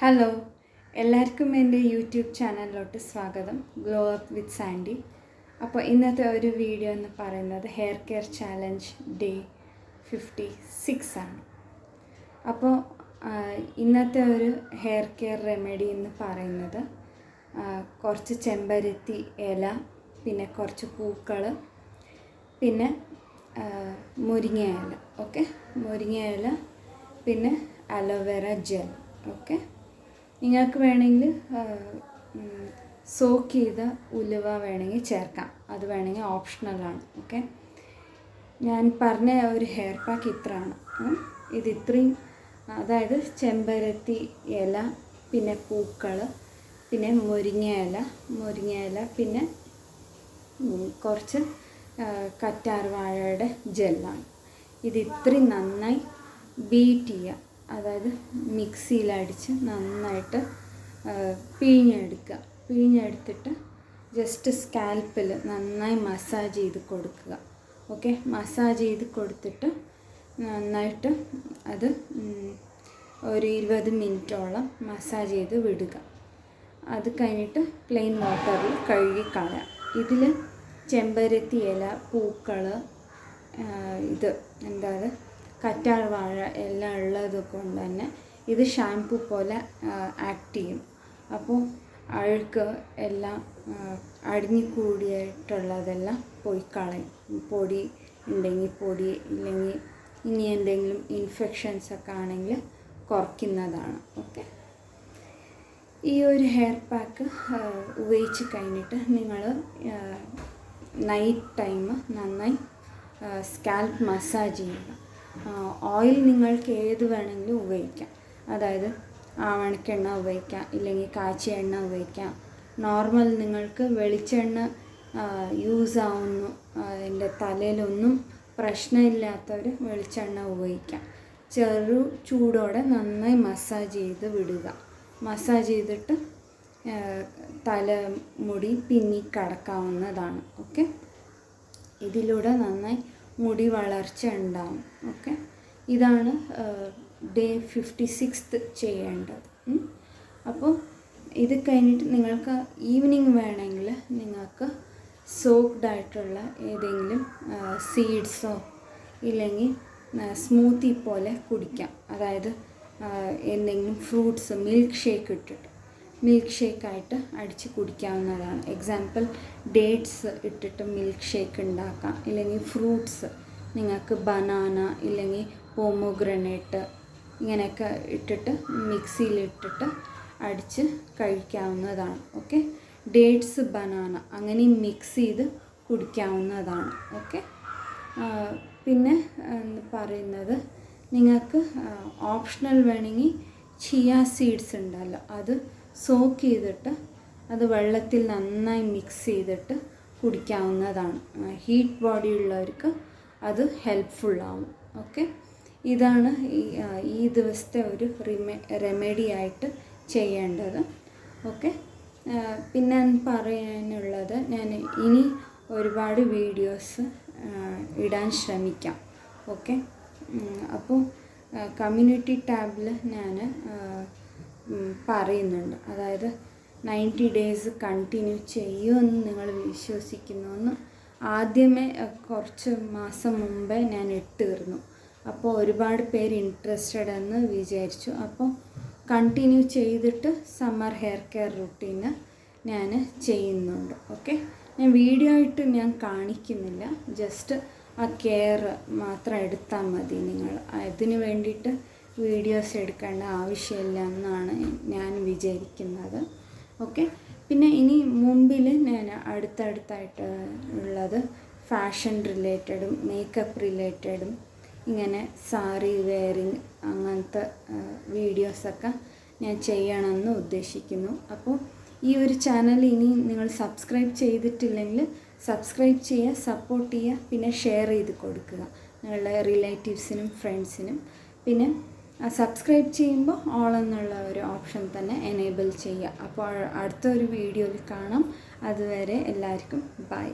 Hello, എല്ലാവർക്കും എൻ്റെ YouTube ചാനലിലോട്ട് സ്വാഗതം. Glow up with Sandy. അപ്പോൾ ഇന്നത്തെ ഒരു വീഡിയോ എന്ന് പറയുന്നത് ഹെയർ കെയർ ചാലഞ്ച് ഡേ 56 ആണ്. അപ്പോൾ ഇന്നത്തെ ഒരു ഹെയർ കെയർ റെമഡി എന്ന് പറയുന്നത് കുറച്ച് ചെമ്പരത്തി ഇല, പിന്നെ കുറച്ച് പൂക്കൾ, പിന്നെ മുരിങ്ങ ഇല. ഓക്കെ, മുരിങ്ങ ഇല, പിന്നെ അലോവേറ ജെൽ. ഓക്കെ, നിങ്ങൾക്ക് വേണമെങ്കിൽ സോക്ക് ചെയ്ത ഉലുവ വേണമെങ്കിൽ ചേർക്കാം, അത് വേണമെങ്കിൽ ഓപ്ഷണലാണ്. ഓക്കെ, ഞാൻ പറഞ്ഞ ഒരു ഹെയർ പാക്ക് ഇത്രയാണ്. ഇത് ഇത്രയും, അതായത് ചെമ്പരത്തി ഇല, പിന്നെ പൂക്കൾ, പിന്നെ മുരിങ്ങ ഇല, പിന്നെ കുറച്ച് കറ്റാർ വാഴയുടെ ജെല്ലാണ്. ഇത് ഇത്രയും നന്നായി ബീറ്റ് ചെയ്യുക, അതായത് മിക്സിയിലടിച്ച് നന്നായിട്ട് പിഴിഞ്ഞെടുത്തിട്ട് ജസ്റ്റ് സ്കാൽപ്പിൽ നന്നായി മസാജ് ചെയ്ത് കൊടുക്കുക. ഓക്കെ, മസാജ് ചെയ്ത് കൊടുത്തിട്ട് നന്നായിട്ട് അത് ഒരു 20 മിനിറ്റോളം മസാജ് ചെയ്ത് വിടുക. അത് കഴിഞ്ഞിട്ട് പ്ലെയിൻ വാട്ടറിൽ കഴുകി കളയാം. ഇതിൽ ചെമ്പരത്തി ഇല, പൂക്കൾ, ഇത് കറ്റാർ വാഴ എല്ലാം ഉള്ളത് കൊണ്ട് തന്നെ ഇത് ഷാംപൂ പോലെ ആക്ട് ചെയ്യും. അപ്പോൾ അഴുക്ക് എല്ലാം അടിഞ്ഞു കൂടിയിട്ടുള്ളതെല്ലാം പോയി കളയും. പൊടി ഉണ്ടെങ്കിൽ പൊടി, ഇല്ലെങ്കിൽ ഇനി എന്തെങ്കിലും ഇൻഫെക്ഷൻസൊക്കെ ആണെങ്കിൽ കുറയ്ക്കുന്നതാണ്. ഓക്കെ, ഈ ഒരു ഹെയർ പാക്ക് ഉപയോഗിച്ച് കഴിഞ്ഞിട്ട് നിങ്ങൾ നൈറ്റ് ടൈം നന്നായി സ്കാൽപ്പ് മസാജ് ചെയ്യുക. ഓയിൽ നിങ്ങൾക്ക് ഏത് വേണമെങ്കിലും ഉപയോഗിക്കാം, അതായത് ആവണക്കെണ്ണ ഉപയോഗിക്കാം, ഇല്ലെങ്കിൽ കാച്ചിയ എണ്ണ ഉപയോഗിക്കാം. നോർമൽ നിങ്ങൾക്ക് വെളിച്ചെണ്ണ യൂസ് ആവുന്നു, എൻ്റെ തലയിലൊന്നും പ്രശ്നമില്ലാത്തവർ വെളിച്ചെണ്ണ ഉപയോഗിക്കാം. ചെറു ചൂടോടെ നന്നായി മസാജ് ചെയ്ത് വിടുക. മസാജ് ചെയ്തിട്ട് തലമുടി പിന്നി കടക്കാവുന്നതാണ്. ഓക്കെ, ഇതിലൂടെ നന്നായി മുടി വളർച്ച ഉണ്ടാവും. ഓക്കെ, ഇതാണ് ഡേ 56 ചെയ്യേണ്ടത്. അപ്പോൾ ഇത് കഴിഞ്ഞിട്ട് നിങ്ങൾക്ക് ഈവനിങ് വേണമെങ്കിൽ നിങ്ങൾക്ക് സോക്ക്ഡ് ആയിട്ടുള്ള ഏതെങ്കിലും സീഡ്സോ ഇല്ലെങ്കിൽ സ്മൂത്തി പോലെ കുടിക്കാം. അതായത് എന്തെങ്കിലും ഫ്രൂട്ട്സ് മിൽക്ക് ഷേക്കായിട്ട് അടിച്ച് കുടിക്കാവുന്നതാണ്. എക്സാമ്പിൾ ഡേറ്റ്സ് ഇട്ടിട്ട് മിൽക്ക് ഷേക്ക് ഉണ്ടാക്കാം, ഇല്ലെങ്കിൽ ഫ്രൂട്ട്സ് നിങ്ങൾക്ക് ബനാന ഇല്ലെങ്കിൽ പോമോഗ്രനേറ്റ് ഇങ്ങനെയൊക്കെ ഇട്ടിട്ട് മിക്സിയിലിട്ടിട്ട് അടിച്ച് കഴിക്കാവുന്നതാണ്. ഓക്കെ, ഡേറ്റ്സ്, ബനാന അങ്ങനെ മിക്സ് ചെയ്ത് കുടിക്കാവുന്നതാണ്. ഓക്കെ, പിന്നെ പറയുന്നത് നിങ്ങൾക്ക് ഓപ്ഷണൽ വേണമെങ്കിൽ ചിയ സീഡ്സ് ഉണ്ടല്ലോ, അത് സോക്ക് ചെയ്തിട്ട് അത് വെള്ളത്തിൽ നന്നായി മിക്സ് ചെയ്തിട്ട് കുടിക്കാവുന്നതാണ്. ഹീറ്റ് ബോഡി ഉള്ളവർക്ക് അത് ഹെൽപ്ഫുള്ളാവും. ഓക്കെ, ഇതാണ് ഈ ദിവസത്തെ ഒരു റെമഡി ആയിട്ട് ചെയ്യേണ്ടത്. ഓക്കെ, പിന്നെ പറയാനുള്ളത്, ഞാൻ ഇനി ഒരുപാട് വീഡിയോസ് ഇടാൻ ശ്രമിക്കാം. ഓക്കെ, അപ്പോൾ കമ്മ്യൂണിറ്റി ടാബിൽ ഞാൻ പറയുന്നുണ്ട്, അതായത് 90 ഡേയ്സ് കണ്ടിന്യൂ ചെയ്യുമെന്ന് നിങ്ങൾ വിശ്വസിക്കുന്നുവെന്ന് ആദ്യമേ കുറച്ച് മാസം മുമ്പേ ഞാൻ ഇട്ടിരുന്നു. അപ്പോൾ ഒരുപാട് പേര് ഇൻട്രസ്റ്റഡ് എന്ന് വിചാരിച്ചു. അപ്പോൾ കണ്ടിന്യൂ ചെയ്തിട്ട് സമ്മർ ഹെയർ കെയർ റുട്ടീന് ഞാൻ ചെയ്യുന്നുണ്ട്. ഓക്കെ, ഞാൻ വീഡിയോ ആയിട്ട് ഞാൻ കാണിക്കുന്നില്ല, ജസ്റ്റ് ആ കെയർ മാത്രം എടുത്താൽ മതി. നിങ്ങൾ അതിന് വേണ്ടിയിട്ട് വീഡിയോസ് എടുക്കേണ്ട ആവശ്യമില്ല എന്നാണ് ഞാൻ വിചാരിക്കുന്നത്. ഓക്കെ, പിന്നെ ഇനി മുമ്പിൽ ഞാൻ അടുത്തടുത്തായിട്ട് ഉള്ളത് ഫാഷൻ റിലേറ്റഡും മേക്കപ്പ് റിലേറ്റഡും ഇങ്ങനെ സാരി വെയറിങ് അങ്ങനത്തെ വീഡിയോസൊക്കെ ഞാൻ ചെയ്യണമെന്ന് ഉദ്ദേശിക്കുന്നു. അപ്പോൾ ഈ ഒരു ചാനൽ ഇനി നിങ്ങൾ സബ്സ്ക്രൈബ് ചെയ്തിട്ടില്ലെങ്കിൽ സബ്സ്ക്രൈബ് ചെയ്യുക, സപ്പോർട്ട് ചെയ്യുക, പിന്നെ ഷെയർ ചെയ്ത് കൊടുക്കുക നിങ്ങളുടെ റിലേറ്റീവ്സിനും ഫ്രണ്ട്സിനും. പിന്നെ സബ്സ്ക്രൈബ് ചെയ്യുമ്പോൾ ഓൾ എന്നുള്ള ഒരു ഓപ്ഷൻ തന്നെ എനേബിൾ ചെയ്യുക. അപ്പോൾ അടുത്തൊരു വീഡിയോയിൽ കാണാം. അതുവരെ എല്ലാവർക്കും ബൈ.